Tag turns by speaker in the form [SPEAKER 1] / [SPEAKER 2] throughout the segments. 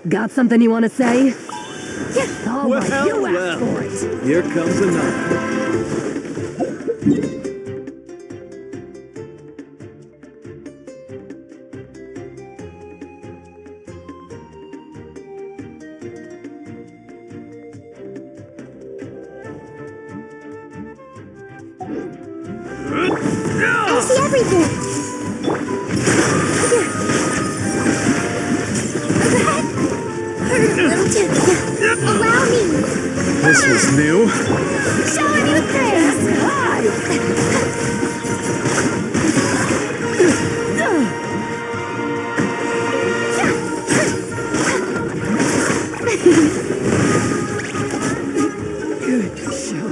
[SPEAKER 1] Got something you want to say? All right, you asked for it.
[SPEAKER 2] Here comes another.
[SPEAKER 3] I see everything. Allow me.
[SPEAKER 2] This was new.
[SPEAKER 3] Showing you things.
[SPEAKER 1] Good show.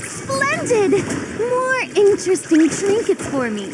[SPEAKER 3] Splendid. More interesting trinkets for me.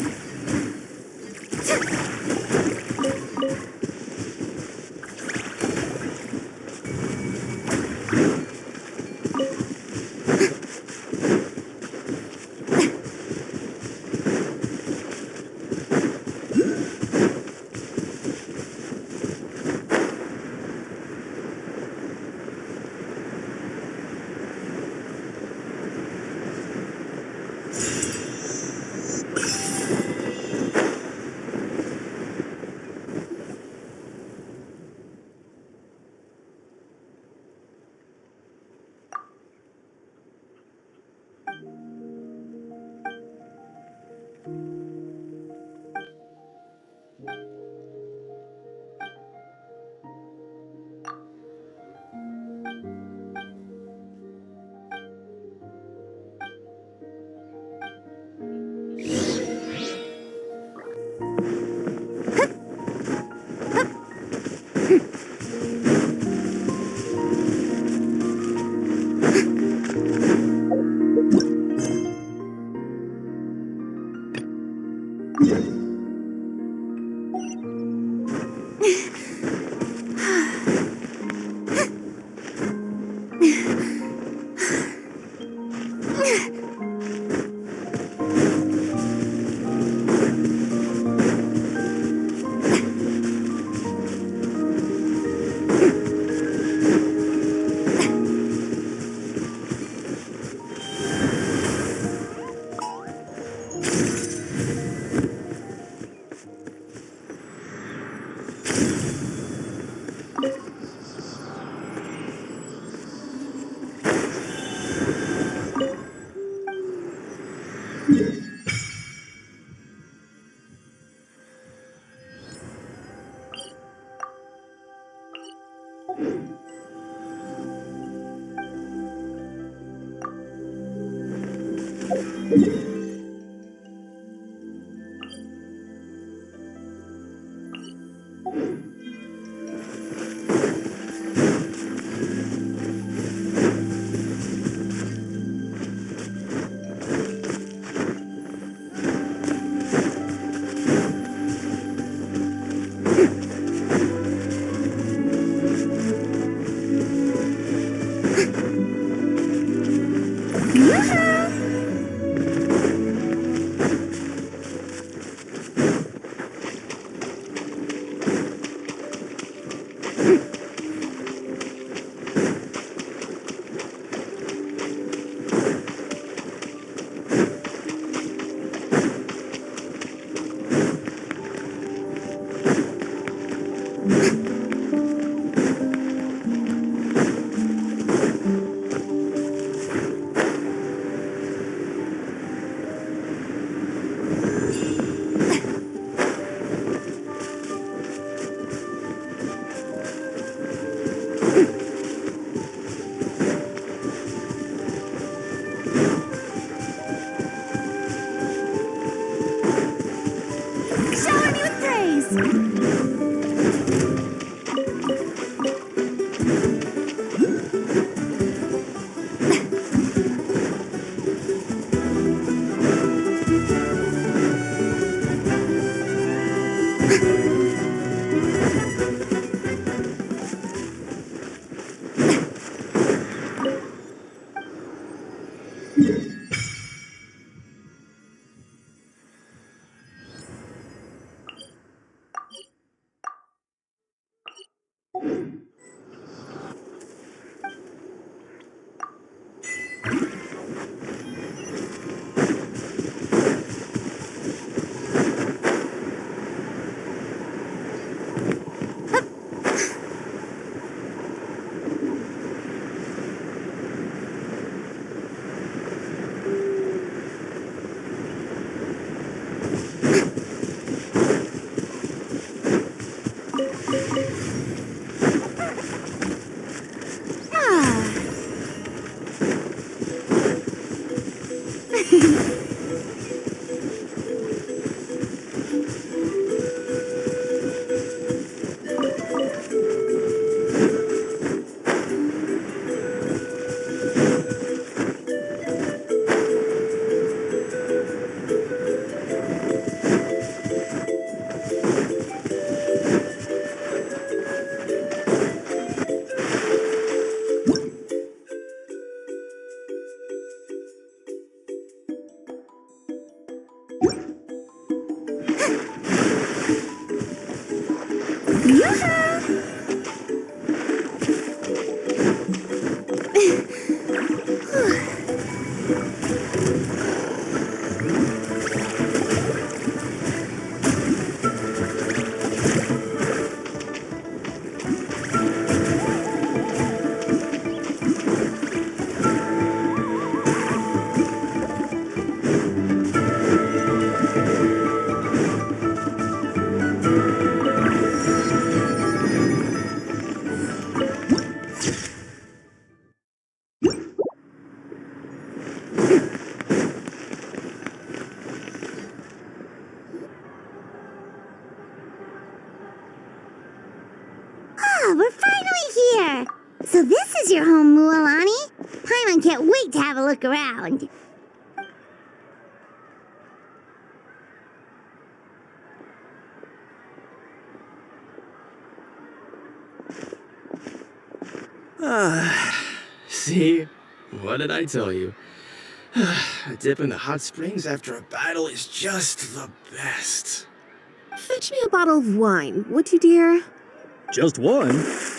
[SPEAKER 3] Oh, we're finally here! So this is your home, Mualani? Paimon can't wait to have a look around.
[SPEAKER 2] See? What did I tell you? A dip in the hot springs after a battle is just the best.
[SPEAKER 4] Fetch me a bottle of wine, would you, dear?
[SPEAKER 5] Just one?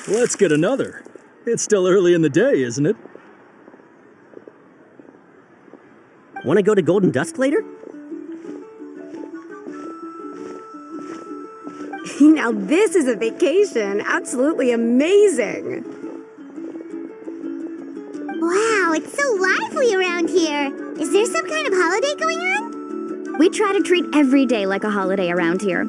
[SPEAKER 5] Let's get another. It's still early in the day, isn't it?
[SPEAKER 6] Want to go to Golden Dusk later?
[SPEAKER 4] Now this is a vacation. Absolutely amazing.
[SPEAKER 3] Wow, it's so lively around here. Is there some kind of holiday going on?
[SPEAKER 7] We try to treat every day like a holiday around here.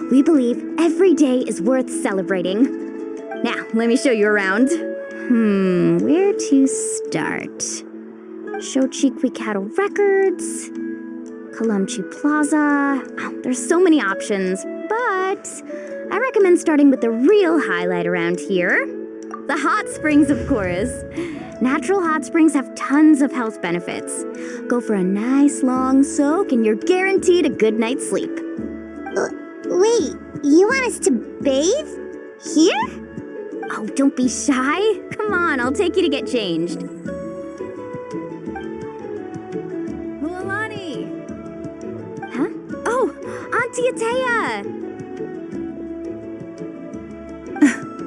[SPEAKER 7] We believe every day is worth celebrating. Now, let me show you around. Where to start? Shochiqui Cattle Records, Kalamchi Plaza. Oh, there's so many options, but I recommend starting with the real highlight around here. The hot springs, of course. Natural hot springs have tons of health benefits. Go for a nice long soak and you're guaranteed a good night's sleep.
[SPEAKER 3] Wait, you want us to bathe? Here?
[SPEAKER 7] Oh, don't be shy. Come on, I'll take you to get changed.
[SPEAKER 4] Mualani!
[SPEAKER 7] Huh? Oh, Auntie Atea!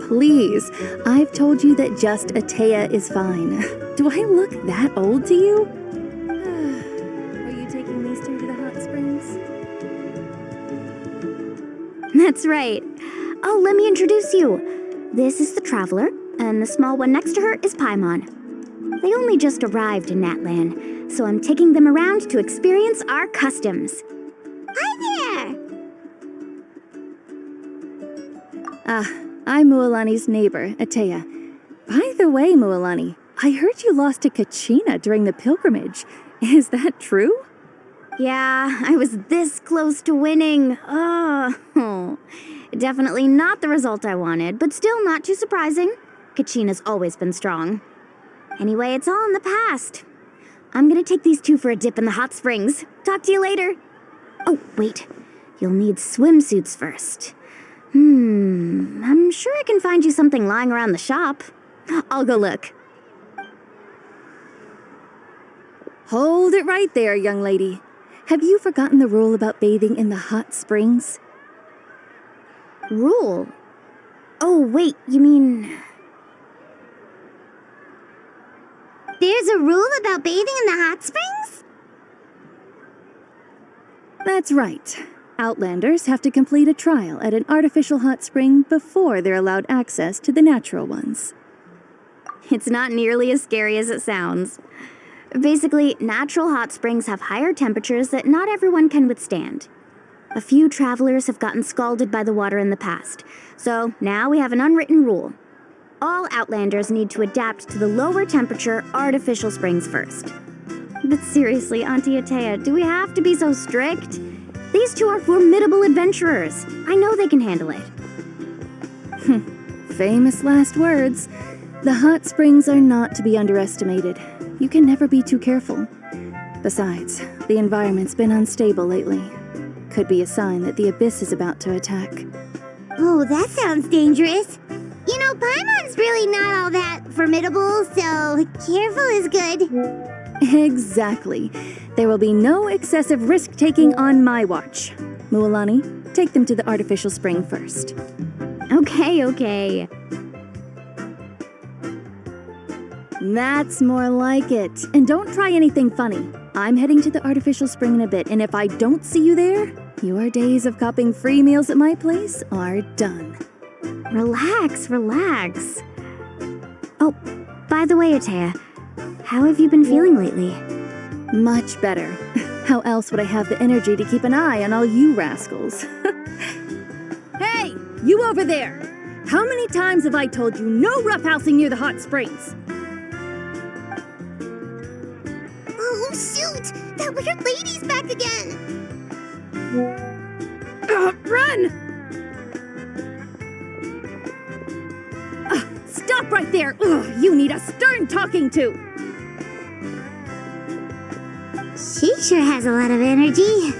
[SPEAKER 4] Please, I've told you that just Atea is fine. Do I look that old to you?
[SPEAKER 7] Are you taking these two to the hot springs? That's right. Oh, let me introduce you. This is the Traveler, and the small one next to her is Paimon. They only just arrived in Natlan, so I'm taking them around to experience our customs.
[SPEAKER 3] Hi there!
[SPEAKER 4] I'm Mualani's neighbor, Atea. By the way, Mualani, I heard you lost to Kachina during the pilgrimage. Is that true?
[SPEAKER 7] Yeah, I was this close to winning. Oh, definitely not the result I wanted, but still not too surprising. Kachina's always been strong. Anyway, it's all in the past. I'm gonna take these two for a dip in the hot springs. Talk to you later. Oh, wait. You'll need swimsuits first. I'm sure I can find you something lying around the shop. I'll go look.
[SPEAKER 4] Hold it right there, young lady. Have you forgotten the rule about bathing in the hot springs?
[SPEAKER 7] Rule? Oh, wait, you mean...
[SPEAKER 3] There's a rule about bathing in the hot springs?
[SPEAKER 4] That's right. Outlanders have to complete a trial at an artificial hot spring before they're allowed access to the natural ones.
[SPEAKER 7] It's not nearly as scary as it sounds. Basically, natural hot springs have higher temperatures that not everyone can withstand. A few travelers have gotten scalded by the water in the past, so now we have an unwritten rule. All Outlanders need to adapt to the lower temperature artificial springs first. But seriously, Auntie Atea, do we have to be so strict? These two are formidable adventurers. I know they can handle it.
[SPEAKER 4] Famous last words. The hot springs are not to be underestimated. You can never be too careful. Besides, the environment's been unstable lately. Could be a sign that the abyss is about to attack.
[SPEAKER 3] Oh, that sounds dangerous. You know, Paimon's really not all that formidable, so careful is good.
[SPEAKER 4] Exactly. There will be no excessive risk-taking on my watch. Mualani, take them to the artificial spring first.
[SPEAKER 7] Okay.
[SPEAKER 4] That's more like it. And don't try anything funny. I'm heading to the artificial spring in a bit, and if I don't see you there, your days of copping free meals at my place are done.
[SPEAKER 7] Relax. Oh, by the way, Atea, how have you been feeling lately?
[SPEAKER 4] Much better. How else would I have the energy to keep an eye on all you rascals? Hey, you over there! How many times have I told you no roughhousing near the hot springs?
[SPEAKER 3] Oh, shoot! That weird lady's back again!
[SPEAKER 4] Run! Stop right there! Ugh, you need a stern talking to!
[SPEAKER 3] She sure has a lot of energy.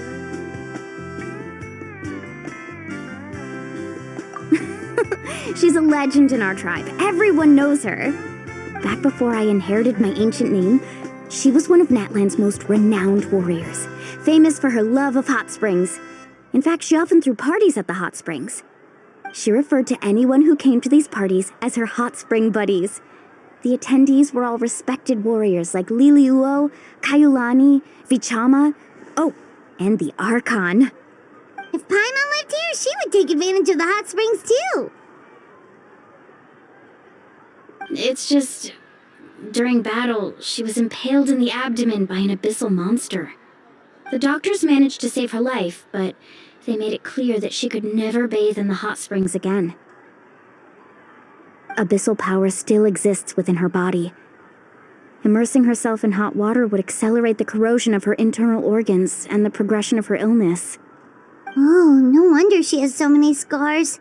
[SPEAKER 7] She's a legend in our tribe. Everyone knows her. Back before I inherited my ancient name, she was one of Natlan's most renowned warriors, famous for her love of hot springs. In fact, she often threw parties at the hot springs. She referred to anyone who came to these parties as her hot spring buddies. The attendees were all respected warriors like Liliuo, Kaiulani, Vichama, oh, and the Archon.
[SPEAKER 3] If Paimon lived here, she would take advantage of the hot springs too.
[SPEAKER 8] It's just... during battle, she was impaled in the abdomen by an abyssal monster. The doctors managed to save her life, but they made it clear that she could never bathe in the hot springs again.
[SPEAKER 7] Abyssal power still exists within her body. Immersing herself in hot water would accelerate the corrosion of her internal organs and the progression of her illness.
[SPEAKER 3] Oh, no wonder she has so many scars.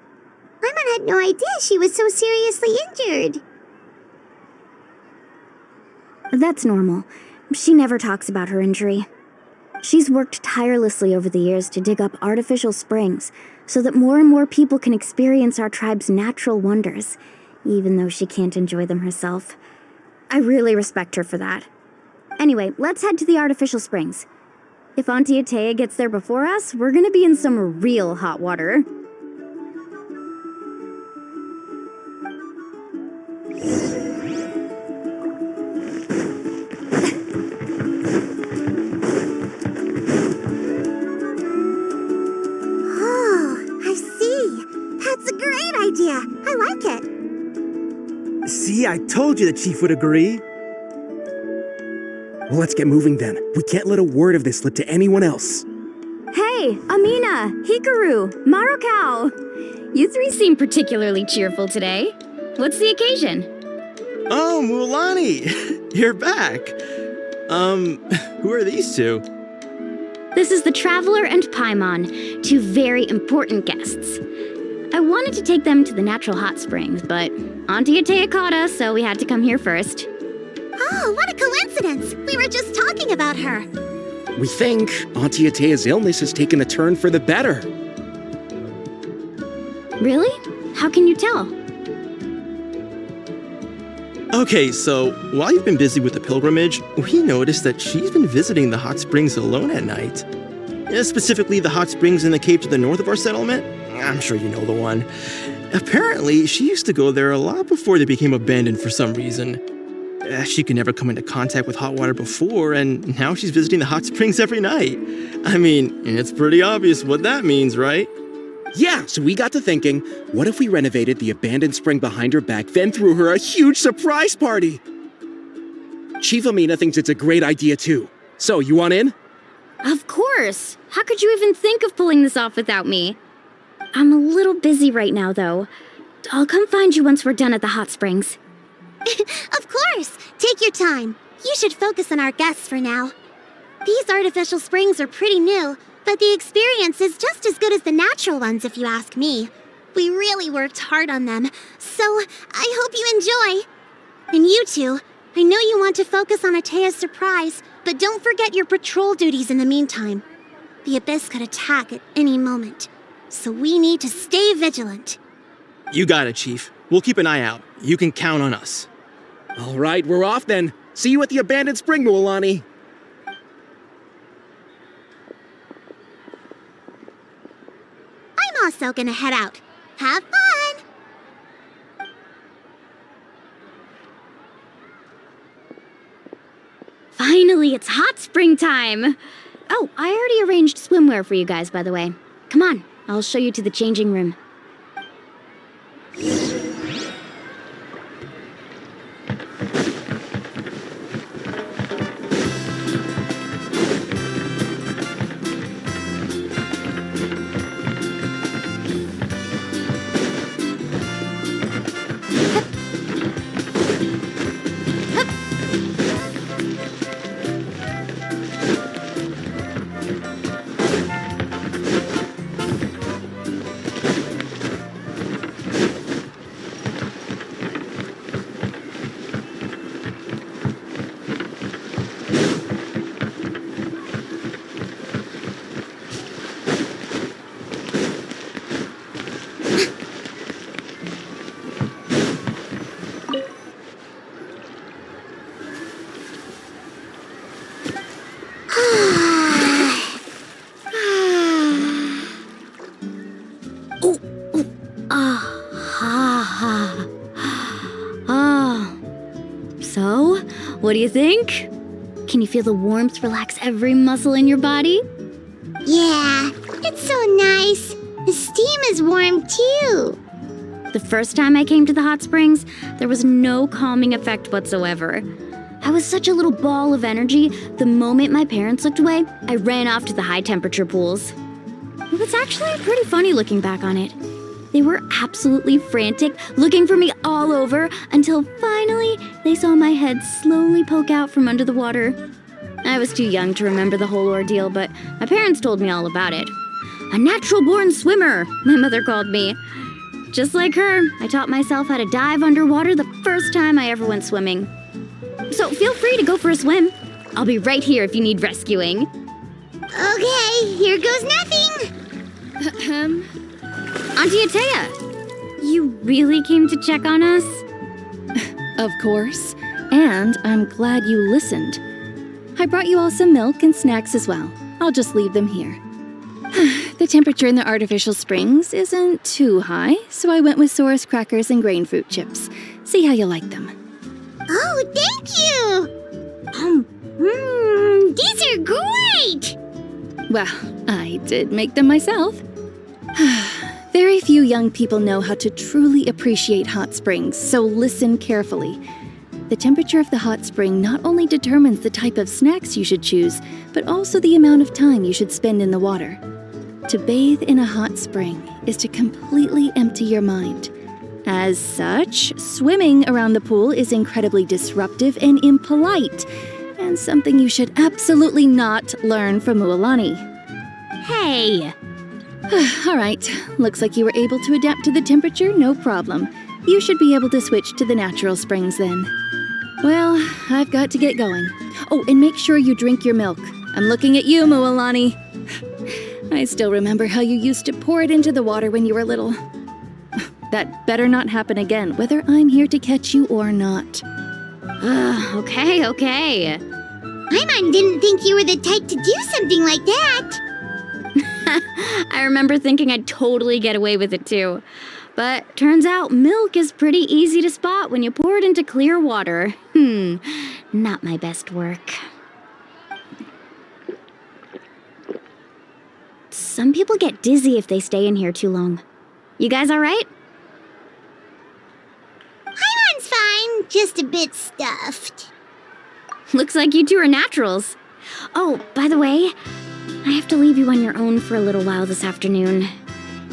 [SPEAKER 3] Paimon had no idea she was so seriously injured.
[SPEAKER 7] That's normal. She never talks about her injury. She's worked tirelessly over the years to dig up artificial springs so that more and more people can experience our tribe's natural wonders, even though she can't enjoy them herself. I really respect her for that. Anyway, let's head to the artificial springs. If Auntie Atea gets there before us, we're gonna be in some real hot water.
[SPEAKER 3] Idea. I like it.
[SPEAKER 9] See, I told you the chief would agree. Well, let's get moving then. We can't let a word of this slip to anyone else.
[SPEAKER 7] Hey, Amina, Hikaru, Marukao.
[SPEAKER 8] You three seem particularly cheerful today. What's the occasion?
[SPEAKER 2] Oh, Mualani! You're back! Who are these two?
[SPEAKER 8] This is the Traveler and Paimon, two very important guests. I wanted to take them to the natural hot springs, but Auntie Atea caught us, so we had to come here first.
[SPEAKER 3] Oh, what a coincidence! We were just talking about her.
[SPEAKER 9] We think Auntie Atea's illness has taken a turn for the better.
[SPEAKER 8] Really? How can you tell?
[SPEAKER 2] Okay, so while you've been busy with the pilgrimage, we noticed that she's been visiting the hot springs alone at night. Specifically the hot springs in the cave to the north of our settlement. I'm sure you know the one. Apparently, she used to go there a lot before they became abandoned for some reason. She could never come into contact with hot water before, and now she's visiting the hot springs every night. I mean, it's pretty obvious what that means, right?
[SPEAKER 9] Yeah, so we got to thinking, what if we renovated the abandoned spring behind her back, then threw her a huge surprise party? Chief Amina thinks it's a great idea too. So, you want in?
[SPEAKER 7] Of course! How could you even think of pulling this off without me? I'm a little busy right now, though. I'll come find you once we're done at the hot springs.
[SPEAKER 3] Of course! Take your time. You should focus on our guests for now. These artificial springs are pretty new, but the experience is just as good as the natural ones if you ask me. We really worked hard on them, so I hope you enjoy. And you two, I know you want to focus on Atea's surprise, but don't forget your patrol duties in the meantime. The Abyss could attack at any moment, so we need to stay vigilant.
[SPEAKER 2] You got it, Chief. We'll keep an eye out. You can count on us.
[SPEAKER 9] All right, we're off then. See you at the abandoned spring, Mualani.
[SPEAKER 3] I'm also gonna head out. Have fun!
[SPEAKER 7] Finally, it's hot spring time! Oh, I already arranged swimwear for you guys, by the way. Come on, I'll show you to the changing room. So, what do you think? Can you feel the warmth relax every muscle in your body?
[SPEAKER 3] Yeah, it's so nice. The steam is warm too.
[SPEAKER 7] The first time I came to the hot springs, there was no calming effect whatsoever. I was such a little ball of energy, the moment my parents looked away, I ran off to the high temperature pools. It was actually pretty funny looking back on it. They were absolutely frantic, looking for me all over, until finally they saw my head slowly poke out from under the water. I was too young to remember the whole ordeal, but my parents told me all about it. A natural-born swimmer, my mother called me. Just like her, I taught myself how to dive underwater the first time I ever went swimming. So feel free to go for a swim. I'll be right here if you need rescuing.
[SPEAKER 3] Okay, here goes nothing.
[SPEAKER 7] Auntie Atea, you really came to check on us?
[SPEAKER 4] Of course. And I'm glad you listened. I brought you all some milk and snacks as well. I'll just leave them here. The temperature in the artificial springs isn't too high, so I went with Saurus crackers and grain fruit chips. See how you like them.
[SPEAKER 3] Oh, thank you! These are great!
[SPEAKER 4] Well, I did make them myself. Very few young people know how to truly appreciate hot springs, so listen carefully. The temperature of the hot spring not only determines the type of snacks you should choose, but also the amount of time you should spend in the water. To bathe in a hot spring is to completely empty your mind. As such, swimming around the pool is incredibly disruptive and impolite, and something you should absolutely not learn from Mualani.
[SPEAKER 7] Hey!
[SPEAKER 4] All right, looks like you were able to adapt to the temperature, no problem. You should be able to switch to the natural springs then. Well, I've got to get going. Oh, and make sure you drink your milk. I'm looking at you, Mualani. I still remember how you used to pour it into the water when you were little. That better not happen again, whether I'm here to catch you or not.
[SPEAKER 7] Okay.
[SPEAKER 3] Paimon didn't think you were the type to do something like that.
[SPEAKER 7] I remember thinking I'd totally get away with it too. But turns out milk is pretty easy to spot when you pour it into clear water. Not my best work. Some people get dizzy if they stay in here too long. You guys all right?
[SPEAKER 3] Paimon's fine, just a bit stuffed.
[SPEAKER 7] Looks like you two are naturals. Oh, by the way, I have to leave you on your own for a little while this afternoon.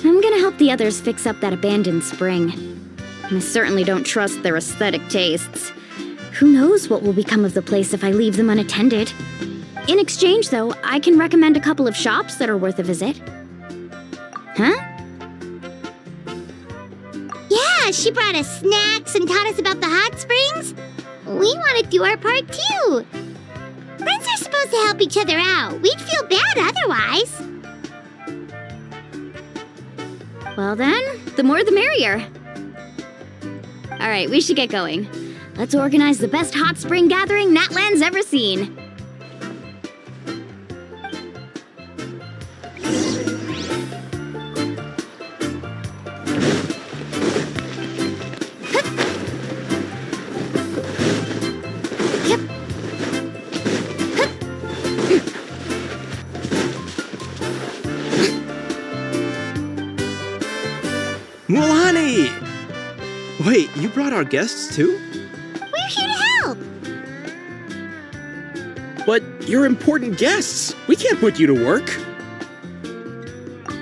[SPEAKER 7] I'm gonna help the others fix up that abandoned spring. I certainly don't trust their aesthetic tastes. Who knows what will become of the place if I leave them unattended? In exchange, though, I can recommend a couple of shops that are worth a visit. Huh?
[SPEAKER 3] Yeah, she brought us snacks and taught us about the hot springs. We want to do our part too. Friends are supposed to help each other out. We'd feel bad otherwise.
[SPEAKER 7] Well then, the more the merrier. All right, we should get going. Let's organize the best hot spring gathering Natlan's ever seen.
[SPEAKER 2] Mulani! Wait, you brought our guests too?
[SPEAKER 3] We're here to help.
[SPEAKER 9] But you're important guests. We can't put you to work.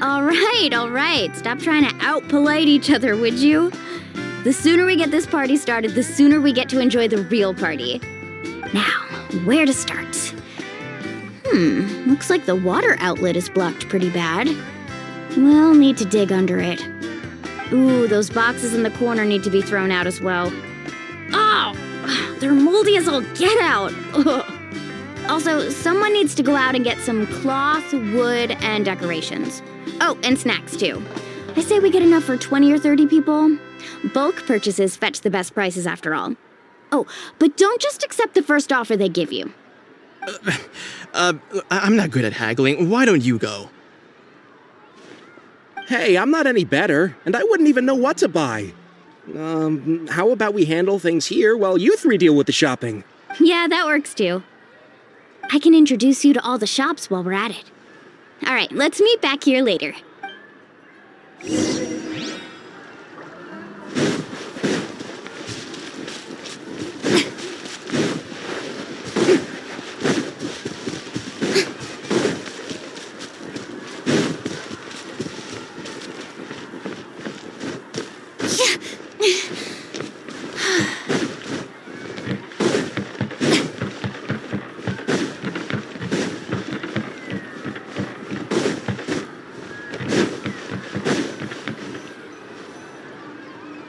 [SPEAKER 7] All right. Stop trying to out-polite each other, would you? The sooner we get this party started, the sooner we get to enjoy the real party. Now, where to start? Looks like the water outlet is blocked pretty bad. We'll need to dig under it. Ooh, those boxes in the corner need to be thrown out as well. Oh, they're moldy as all get out. Ugh. Also, someone needs to go out and get some cloth, wood, and decorations. Oh, and snacks too. I say we get enough for 20 or 30 people. Bulk purchases fetch the best prices after all. Oh, but don't just accept the first offer they give you.
[SPEAKER 2] I'm not good at haggling. Why don't you go?
[SPEAKER 9] Hey, I'm not any better, and I wouldn't even know what to buy. How about we handle things here while you three deal with the shopping?
[SPEAKER 7] Yeah, that works too. I can introduce you to all the shops while we're at it. All right, let's meet back here later.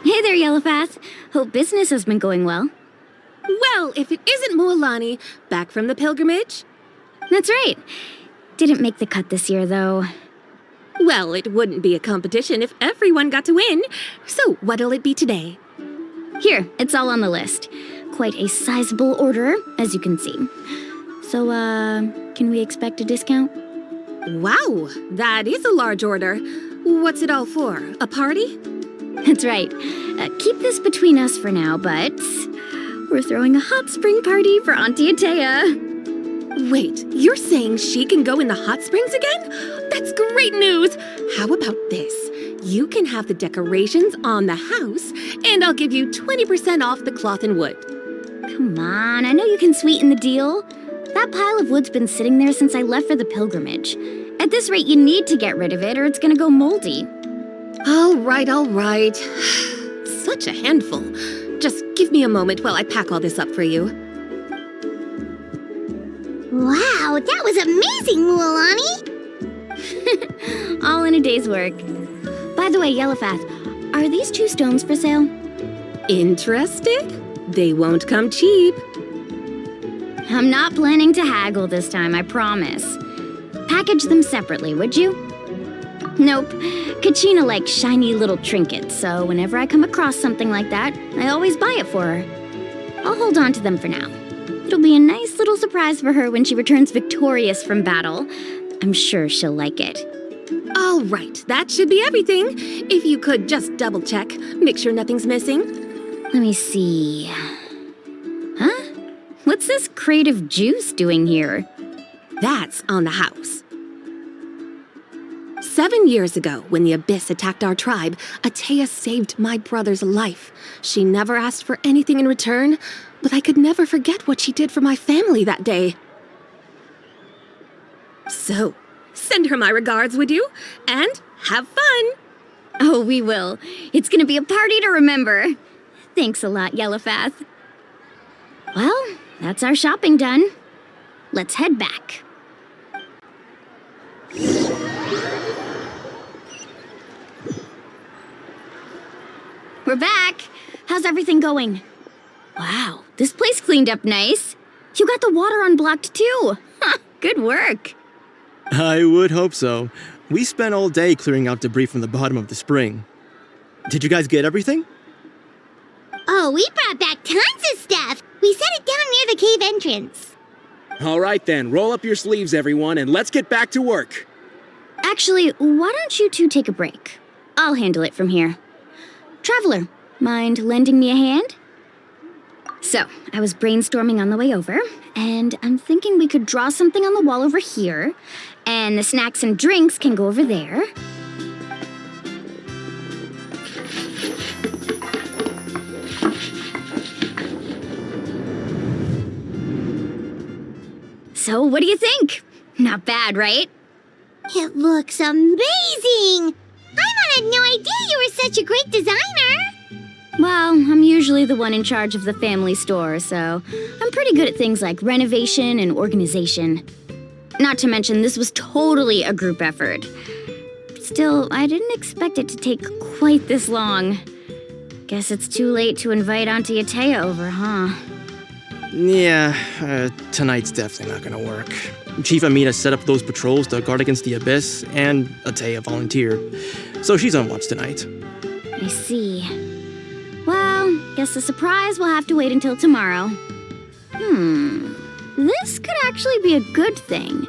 [SPEAKER 7] Hey there, Yellowfast. Hope business has been going well.
[SPEAKER 10] Well, if it isn't Mulani, back from the pilgrimage?
[SPEAKER 7] That's right. Didn't make the cut this year, though.
[SPEAKER 10] Well, it wouldn't be a competition if everyone got to win. So what'll it be today?
[SPEAKER 7] Here, it's all on the list. Quite a sizable order, as you can see. So, can we expect a discount?
[SPEAKER 10] Wow, that is a large order. What's it all for? A party?
[SPEAKER 7] That's right. Keep this between us for now, but we're throwing a hot spring party for Auntie Atea.
[SPEAKER 10] Wait, you're saying she can go in the hot springs again? That's great news! How about this? You can have the decorations on the house, and I'll give you 20% off the cloth and wood.
[SPEAKER 7] Come on, I know you can sweeten the deal. That pile of wood's been sitting there since I left for the pilgrimage. At this rate, you need to get rid of it or it's gonna go moldy.
[SPEAKER 10] All right. Such a handful. Just give me a moment while I pack all this up for you.
[SPEAKER 3] Wow, that was amazing, Mulani.
[SPEAKER 7] All in a day's work. By the way, Yellowfast, are these 2 stones for sale?
[SPEAKER 10] Interested? They won't come cheap.
[SPEAKER 7] I'm not planning to haggle this time, I promise. Package them separately, would you? Nope. Kachina likes shiny little trinkets, so whenever I come across something like that, I always buy it for her. I'll hold on to them for now. It'll be a nice little surprise for her when she returns victorious from battle. I'm sure she'll like it.
[SPEAKER 10] All All right, that should be everything. If you could just double check, make sure nothing's missing.
[SPEAKER 8] Let me see. Huh? What's this creative juice doing here?
[SPEAKER 10] That's on the house. 7 years ago, when the Abyss attacked our tribe, Atea saved my brother's life. She never asked for anything in return, but I could never forget what she did for my family that day. So, send her my regards, would you? And have fun!
[SPEAKER 8] Oh, we will. It's gonna be a party to remember. Thanks a lot, Yellowfath. Well, that's our shopping done. Let's head back. We're back. How's everything going? Wow, this place cleaned up nice. You got the water unblocked too. Good work.
[SPEAKER 2] I would hope so. We spent all day clearing out debris from the bottom of the spring. Did you guys get everything?
[SPEAKER 3] Oh, we brought back tons of stuff. We set it down near the cave entrance.
[SPEAKER 9] All right then, roll up your sleeves, everyone, and let's get back to work.
[SPEAKER 8] Actually, why don't you two take a break? I'll handle it from here. Traveler, mind lending me a hand? So, I was brainstorming on the way over, and I'm thinking we could draw something on the wall over here, and the snacks and drinks can go over there. So, what do you think? Not bad, right?
[SPEAKER 3] It looks amazing! I had no idea you were such a great designer!
[SPEAKER 8] Well, I'm usually the one in charge of the family store, so I'm pretty good at things like renovation and organization. Not to mention, this was totally a group effort. Still, I didn't expect it to take quite this long. Guess it's too late to invite Auntie Atea over, huh?
[SPEAKER 2] Yeah, tonight's definitely not gonna work. Chief Amina set up those patrols to guard against the Abyss, and Atea volunteered. So she's on watch tonight.
[SPEAKER 8] I see. Well, guess the surprise will have to wait until tomorrow. This could actually be a good thing.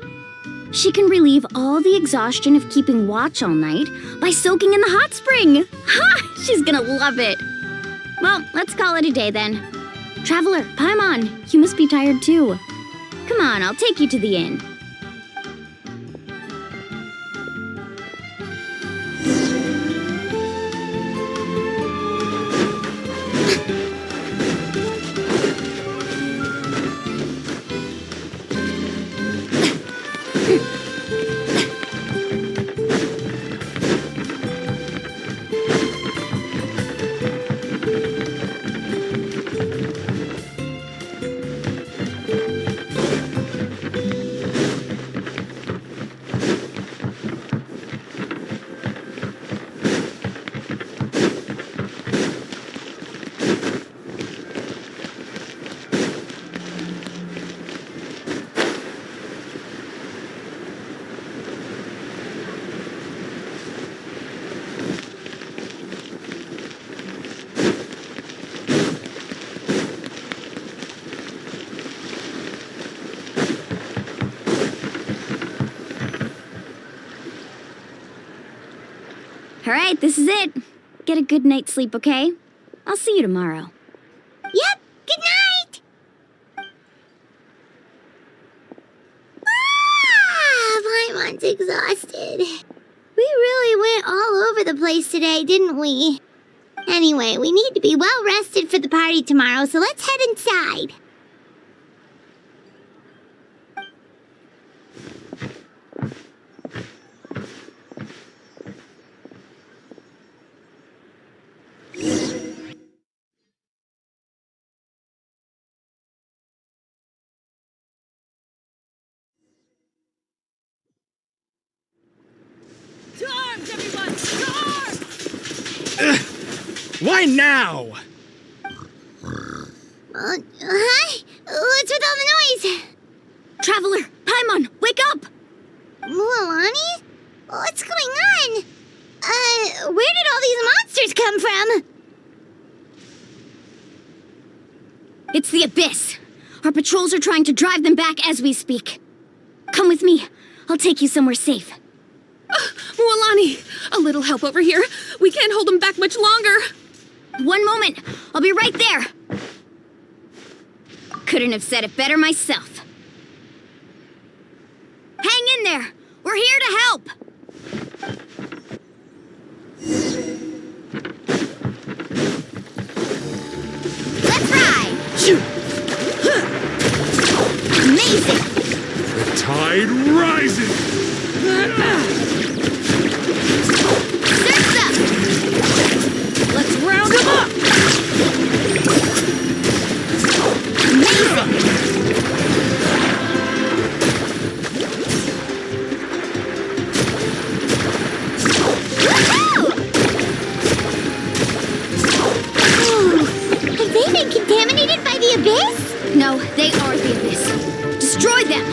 [SPEAKER 8] She can relieve all the exhaustion of keeping watch all night by soaking in the hot spring. Ha! She's gonna love it. Well, let's call it a day then. Traveler, Paimon, you must be tired too. Come on, I'll take you to the inn. All right, this is it. Get a good night's sleep, okay? I'll see you tomorrow.
[SPEAKER 3] Yep, good night! Paimon's exhausted. We really went all over the place today, didn't we? Anyway, we need to be well rested for the party tomorrow, so let's head inside.
[SPEAKER 10] To arms, everyone! To arms!
[SPEAKER 2] Why now?
[SPEAKER 3] Hi? What's with all the noise?
[SPEAKER 8] Traveler, Paimon, wake up!
[SPEAKER 3] Mualani? What's going on? Where did all these monsters come from?
[SPEAKER 8] It's the Abyss. Our patrols are trying to drive them back as we speak. Come with me. I'll take you somewhere safe.
[SPEAKER 10] Mualani! Lonnie, a little help over here. We can't hold him back much longer.
[SPEAKER 7] One moment. I'll be right there. Couldn't have said it better myself. Hang in there. We're here to help. Let's ride. Amazing.
[SPEAKER 11] The tide rises!
[SPEAKER 7] Surf's up. Let's round him up. Amazing.
[SPEAKER 3] Have they been contaminated by the abyss?
[SPEAKER 7] No, they are the abyss. Destroy them.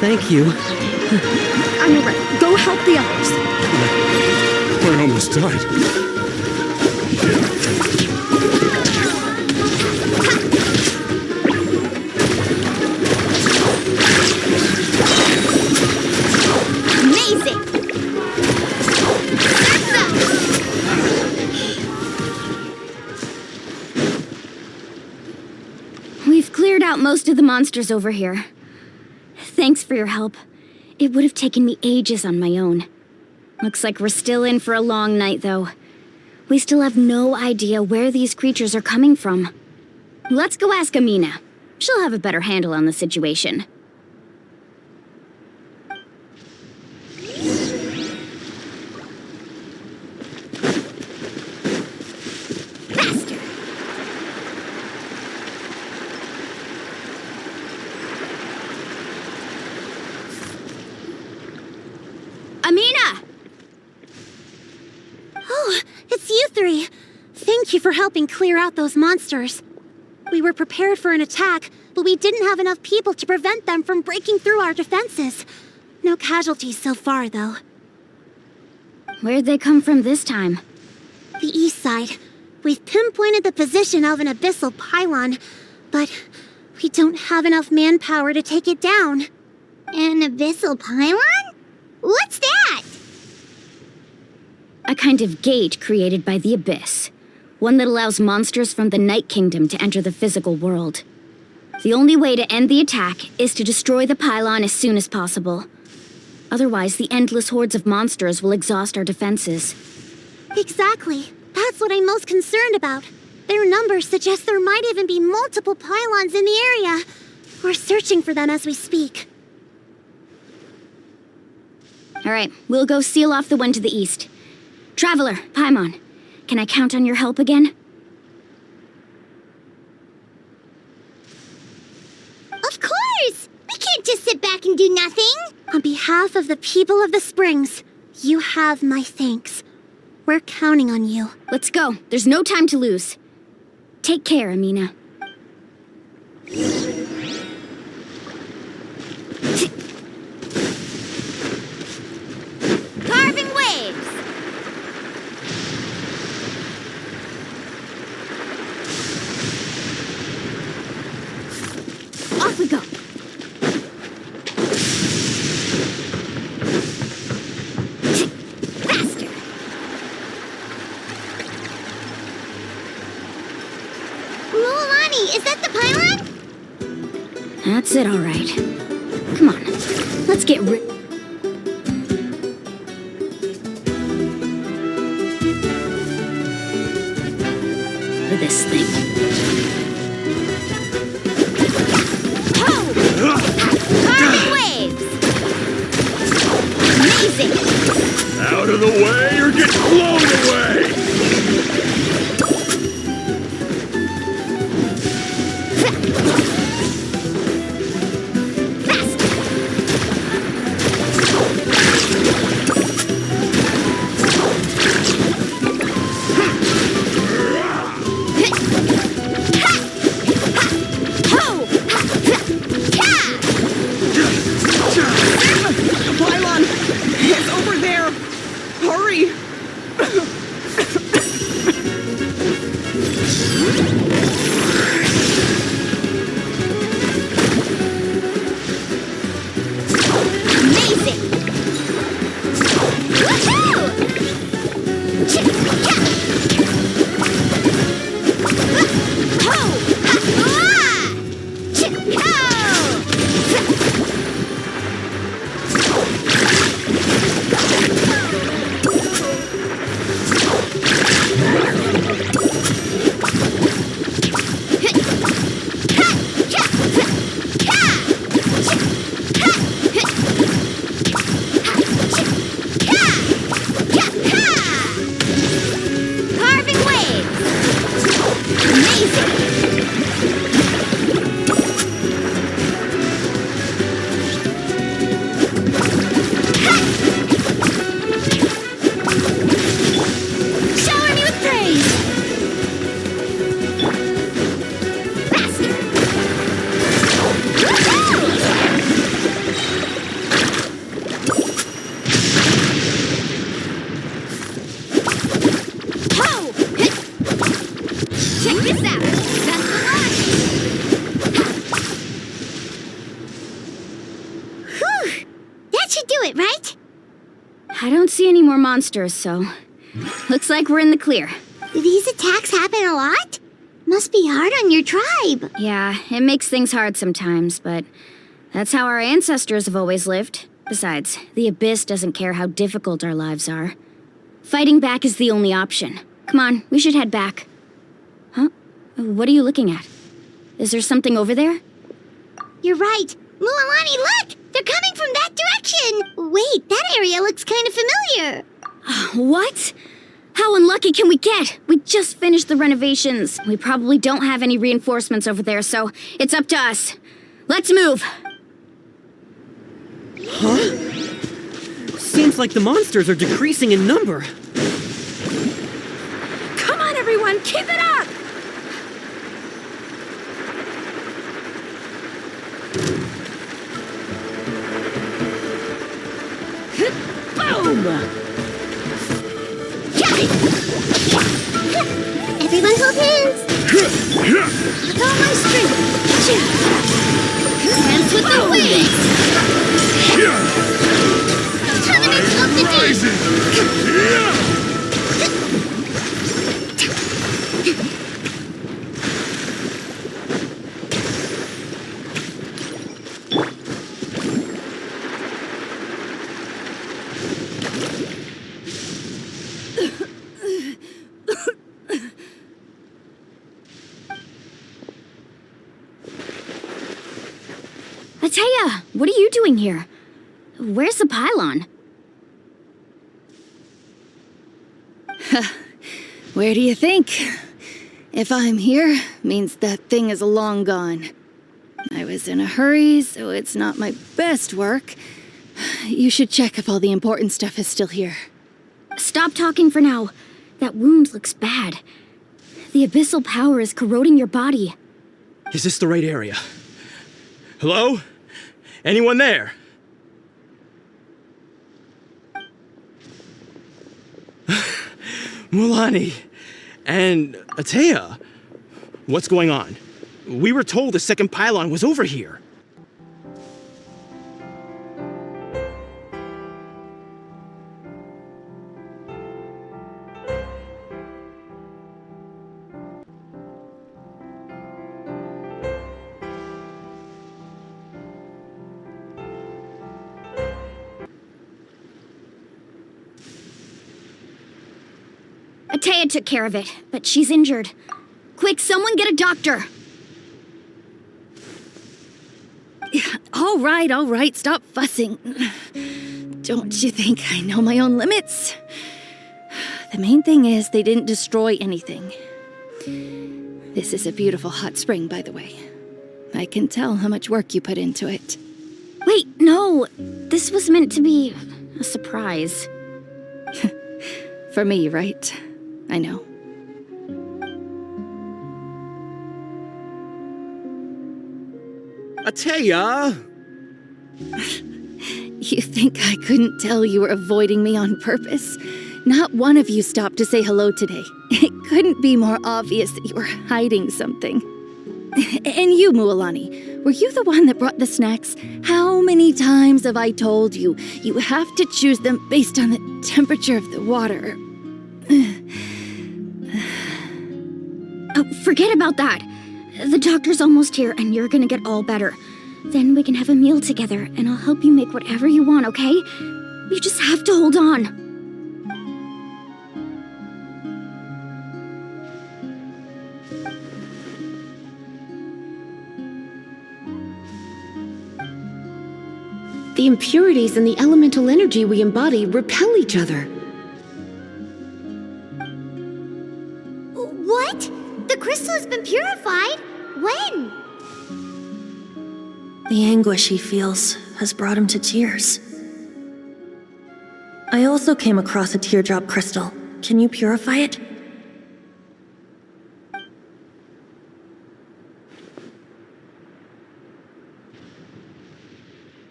[SPEAKER 6] Thank you.
[SPEAKER 1] I'm alright. Go help the others.
[SPEAKER 11] I almost died.
[SPEAKER 7] Amazing. We've cleared out most of the monsters over here. Thanks for your help. It would have taken me ages on my own. Looks like we're still in for a long night, though. We still have no idea where these creatures are coming from. Let's go ask Amina. She'll have a better handle on the situation. Faster! Amina!
[SPEAKER 3] Oh, it's you three. Thank you for helping clear out those monsters. We were prepared for an attack, but we didn't have enough people to prevent them from breaking through our defenses. No casualties so far, though.
[SPEAKER 7] Where'd they come from this time?
[SPEAKER 3] The east side. We've pinpointed the position of an abyssal pylon, but we don't have enough manpower to take it down.
[SPEAKER 12] An abyssal pylon? What's that?
[SPEAKER 7] A kind of gate created by the Abyss. One that allows monsters from the Night Kingdom to enter the physical world. The only way to end the attack is to destroy the pylon as soon as possible. Otherwise, the endless hordes of monsters will exhaust our defenses.
[SPEAKER 3] Exactly. That's what I'm most concerned about. Their numbers suggest there might even be multiple pylons in the area. We're searching for them as we speak.
[SPEAKER 7] All right, we'll go seal off the one to the east. Traveler, Paimon, can I count on your help again?
[SPEAKER 12] Of course! We can't just sit back and do nothing!
[SPEAKER 3] On behalf of the people of the Springs, you have my thanks. We're counting on you.
[SPEAKER 7] Let's go. There's no time to lose. Take care, Amina.
[SPEAKER 12] Carving waves!
[SPEAKER 7] Off we go.
[SPEAKER 12] Faster! Mulani, is that the pylon?
[SPEAKER 7] That's it, all right. Come on, let's get rid... for this thing.
[SPEAKER 12] Carving waves! Amazing!
[SPEAKER 11] Out of the way or get blown away!
[SPEAKER 12] Pylon
[SPEAKER 3] Shower me with praise! Faster! Ho! Check this out! That's the line! Whew! That should do it, right?
[SPEAKER 7] I don't see any more monsters, so looks like we're in the clear.
[SPEAKER 3] Do these attacks happen a lot? Must be hard on your tribe.
[SPEAKER 7] Yeah, it makes things hard sometimes, but that's how our ancestors have always lived. Besides, the Abyss doesn't care how difficult our lives are. Fighting back is the only option. Come on, we should head back. Huh? What are you looking at? Is there something over there?
[SPEAKER 3] You're right. Mualani, look! They're coming from that direction! Wait, that area looks kind of familiar.
[SPEAKER 7] What? How unlucky can we get? We just finished the renovations. We probably don't have any reinforcements over there, so it's up to us. Let's move!
[SPEAKER 6] Huh? Seems like the monsters are decreasing in number.
[SPEAKER 10] Come on, everyone, keep it up!
[SPEAKER 3] Boom! Everyone hold hands! With all my strength! Hands with the wings! Tournament of the
[SPEAKER 7] Atea, what are you doing here? Where's the pylon?
[SPEAKER 4] Where do you think? If I'm here, means that thing is long gone. I was in a hurry, so it's not my best work. You should check if all the important stuff is still here.
[SPEAKER 7] Stop talking for now. That wound looks bad. The abyssal power is corroding your body.
[SPEAKER 2] Is this the right area? Hello? Anyone there? Mualani and Atea. What's going on? We were told the second pylon was over here.
[SPEAKER 7] Atea took care of it, but she's injured. Quick, someone get a doctor!
[SPEAKER 4] All right, stop fussing. Don't you think I know my own limits? The main thing is they didn't destroy anything. This is a beautiful hot spring, by the way. I can tell how much work you put into it.
[SPEAKER 7] Wait, no! This was meant to be a surprise.
[SPEAKER 4] For me, right? I know.
[SPEAKER 9] Atea!
[SPEAKER 4] You think I couldn't tell you were avoiding me on purpose? Not one of you stopped to say hello today. It couldn't be more obvious that you were hiding something. And you, Mualani, were you the one that brought the snacks? How many times have I told you, you have to choose them based on the temperature of the water?
[SPEAKER 7] Oh, forget about that. The doctor's almost here and you're gonna get all better. Then we can have a meal together and I'll help you make whatever you want, okay? You just have to hold on.
[SPEAKER 10] The impurities and the elemental energy we embody repel each other.
[SPEAKER 3] What?
[SPEAKER 12] The crystal has been purified? When?
[SPEAKER 13] The anguish he feels has brought him to tears. I also came across a teardrop crystal. Can you purify it?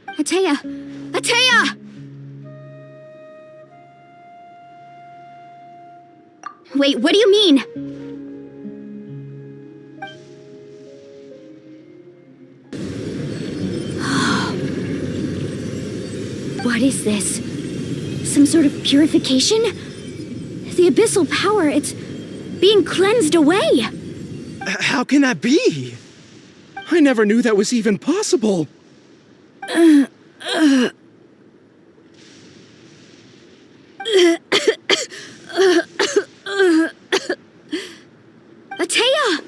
[SPEAKER 7] Atea! Atea! Wait, what do you mean? What is this? Some sort of purification? The abyssal power, it's being cleansed away!
[SPEAKER 2] How can that be?
[SPEAKER 9] I never knew that was even possible.
[SPEAKER 7] Atea!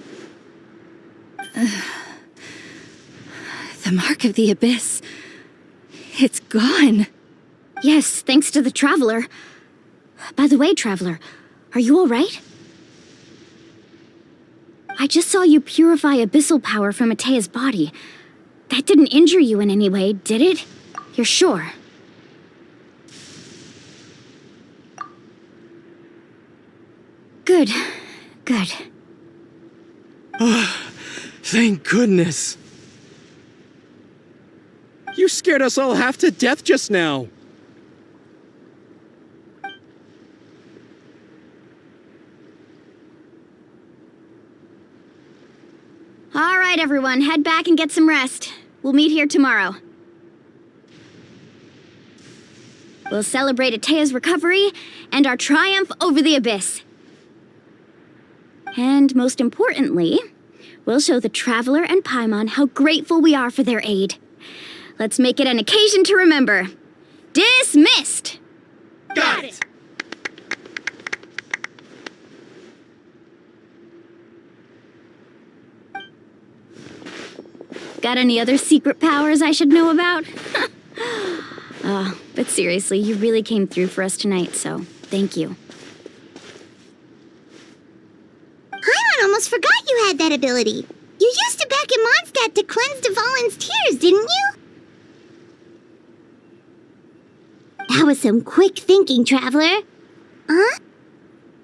[SPEAKER 7] The mark of the abyss. It's gone. Yes, thanks to the Traveler. By the way, Traveler, are you all right? I just saw you purify abyssal power from Atea's body. That didn't injure you in any way, did it? You're sure? Good. Good.
[SPEAKER 2] Thank goodness.
[SPEAKER 9] You scared us all half to death just now.
[SPEAKER 7] All right, everyone, head back and get some rest. We'll meet here tomorrow. We'll celebrate Atea's recovery and our triumph over the abyss. And most importantly, we'll show the Traveler and Paimon how grateful we are for their aid. Let's make it an occasion to remember. Dismissed!
[SPEAKER 2] Got it!
[SPEAKER 7] Got any other secret powers I should know about? But seriously, you really came through for us tonight, so thank you.
[SPEAKER 12] Paimon almost forgot you had that ability. You used it back in Mondstadt to cleanse Dvalin's tears, didn't you? That was some quick thinking, Traveler. Huh?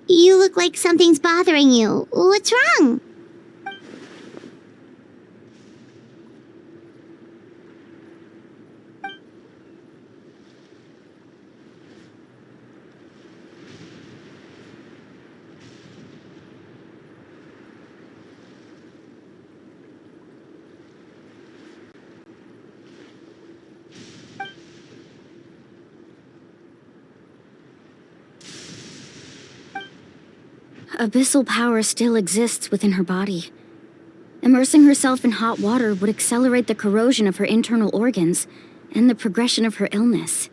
[SPEAKER 12] You look like something's bothering you. What's wrong?
[SPEAKER 7] Abyssal power still exists within her body. Immersing herself in hot water would accelerate the corrosion of her internal organs and the progression of her illness.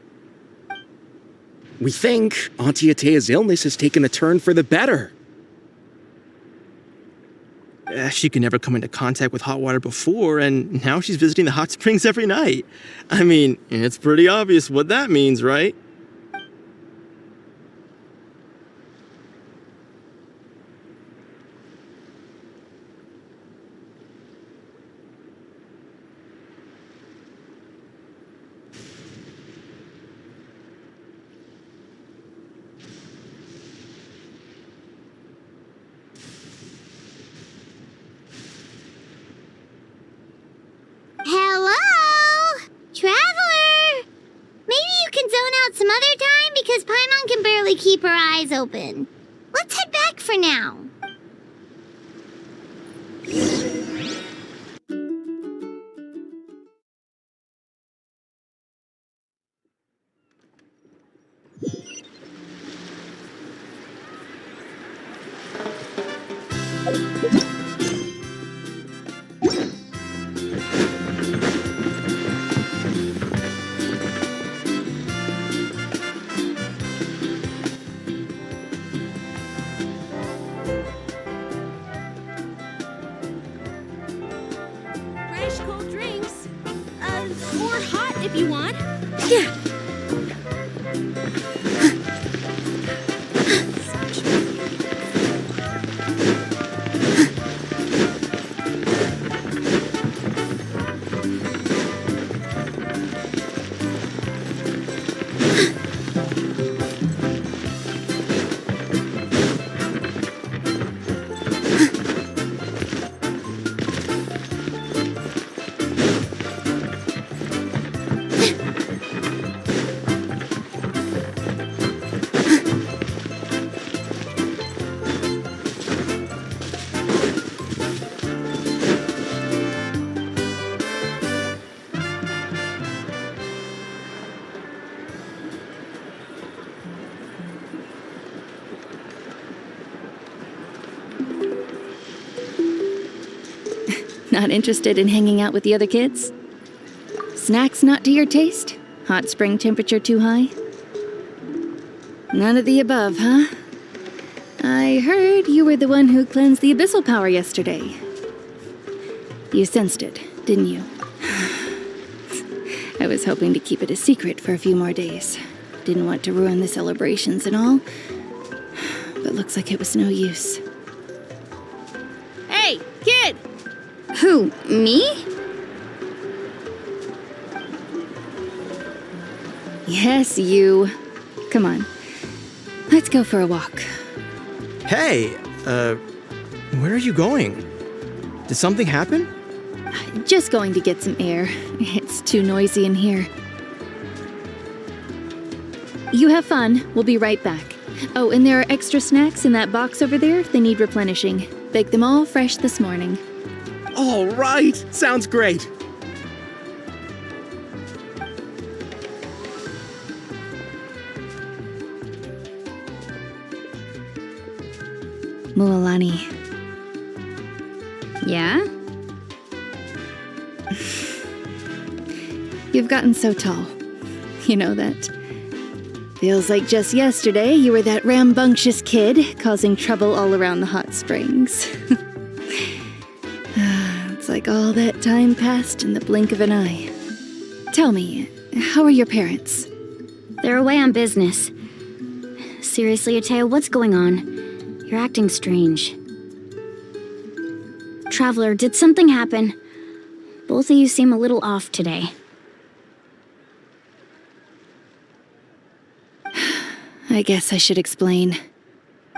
[SPEAKER 9] We think Auntie Atea's illness has taken a turn for the better.
[SPEAKER 2] She could never come into contact with hot water before, and now she's visiting the hot springs every night. I mean, it's pretty obvious what that means, right?
[SPEAKER 12] Hello? Traveler? Maybe you can zone out some other time because Paimon can barely keep her eyes open. Let's head back for now.
[SPEAKER 10] Fresh cold drinks. Or hot if you want.
[SPEAKER 7] Yeah.
[SPEAKER 4] Not interested in hanging out with the other kids? Snacks not to your taste? Hot spring temperature too high? None of the above, huh? I heard you were the one who cleansed the abyssal power yesterday. You sensed it, didn't you? I was hoping to keep it a secret for a few more days. Didn't want to ruin the celebrations and all. But looks like it was no use.
[SPEAKER 10] Hey, kid!
[SPEAKER 7] Who, me?
[SPEAKER 4] Yes, you. Come on. Let's go for a walk.
[SPEAKER 2] Hey, where are you going? Did something happen?
[SPEAKER 4] Just going to get some air. It's too noisy in here. You have fun. We'll be right back. Oh, and there are extra snacks in that box over there. They need replenishing. Baked them all fresh this morning.
[SPEAKER 9] All right, sounds great.
[SPEAKER 4] Mualani.
[SPEAKER 7] Yeah?
[SPEAKER 4] You've gotten so tall. You know that. Feels like just yesterday you were that rambunctious kid causing trouble all around the hot springs. It's like all that time passed in the blink of an eye. Tell me, how are your parents?
[SPEAKER 8] They're away on business. Seriously, Ateo, what's going on? You're acting strange. Traveler, did something happen? Both of you seem a little off today.
[SPEAKER 4] I guess I should explain.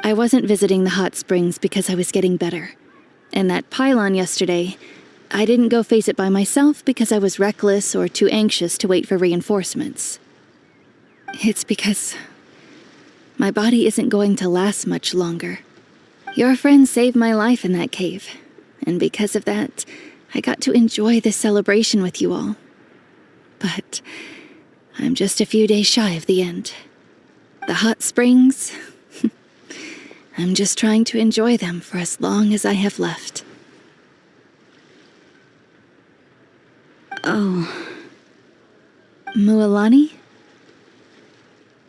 [SPEAKER 4] I wasn't visiting the hot springs because I was getting better. And that pylon yesterday, I didn't go face it by myself because I was reckless or too anxious to wait for reinforcements. It's because my body isn't going to last much longer. Your friend saved my life in that cave, and because of that, I got to enjoy this celebration with you all. But I'm just a few days shy of the end. The hot springs, I'm just trying to enjoy them for as long as I have left.
[SPEAKER 8] Oh.
[SPEAKER 4] Mualani?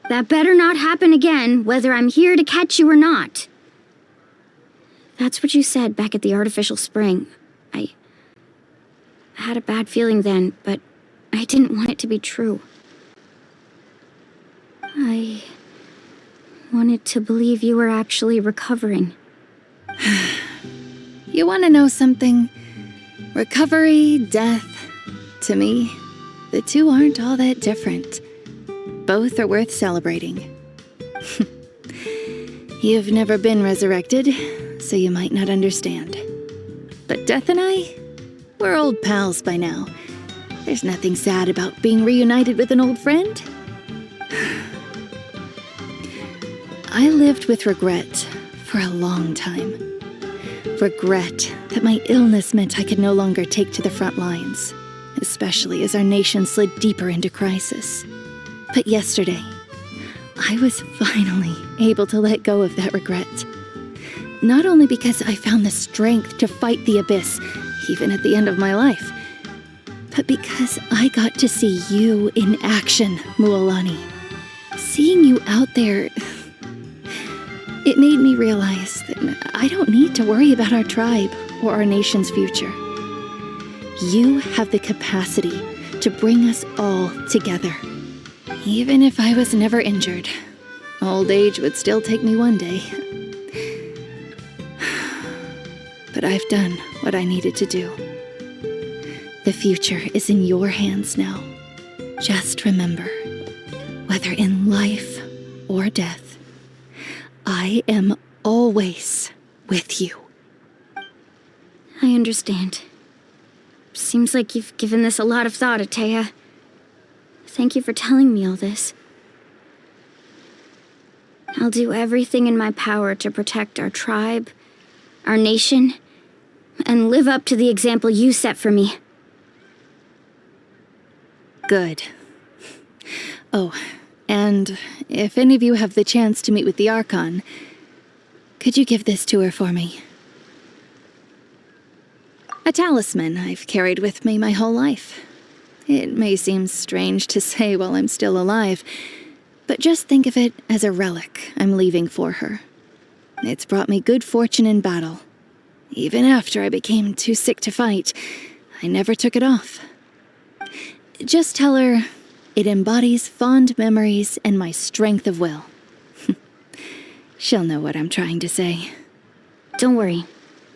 [SPEAKER 8] That better not happen again, whether I'm here to catch you or not. That's what you said back at the artificial spring. I had a bad feeling then, but I didn't want it to be true. I wanted to believe you were actually recovering.
[SPEAKER 4] You want to know something? Recovery, death, to me, the two aren't all that different. Both are worth celebrating. You've never been resurrected, so you might not understand. But Death and I, we're old pals by now. There's nothing sad about being reunited with an old friend. I lived with regret for a long time. Regret that my illness meant I could no longer take to the front lines, especially as our nation slid deeper into crisis. But yesterday, I was finally able to let go of that regret. Not only because I found the strength to fight the abyss, even at the end of my life, but because I got to see you in action, Mualani. Seeing you out there, it made me realize that I don't need to worry about our tribe or our nation's future. You have the capacity to bring us all together. Even if I was never injured, old age would still take me one day. but I've done what I needed to do. The future is in your hands now. Just remember, whether in life or death, I am always with you.
[SPEAKER 8] I understand. Seems like you've given this a lot of thought, Atea. Thank you for telling me all this. I'll do everything in my power to protect our tribe, our nation, and live up to the example you set for me.
[SPEAKER 4] Good. Oh, and if any of you have the chance to meet with the Archon, could you give this to her for me? A talisman I've carried with me my whole life. It may seem strange to say while I'm still alive, but just think of it as a relic I'm leaving for her. It's brought me good fortune in battle. Even after I became too sick to fight, I never took it off. Just tell her it embodies fond memories and my strength of will. She'll know what I'm trying to say.
[SPEAKER 8] Don't worry.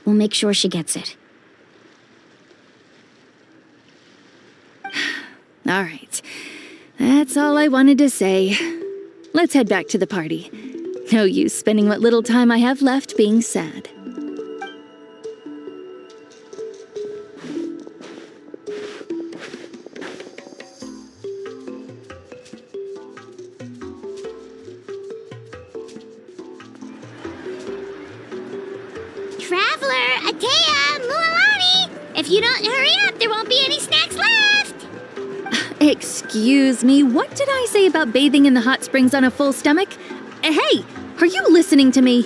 [SPEAKER 8] We'll make sure she gets it.
[SPEAKER 4] All right. That's all I wanted to say. Let's head back to the party. No use spending what little time I have left being sad.
[SPEAKER 12] Traveler, Atea, Mualani! If you don't hurry up, there won't be any snacks left!
[SPEAKER 4] Excuse me, what did I say about bathing in the hot springs on a full stomach? Hey, are you listening to me?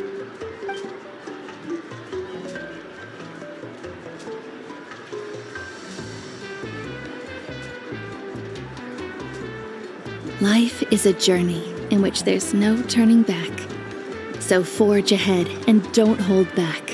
[SPEAKER 4] Life is a journey in which there's no turning back. So forge ahead and don't hold back.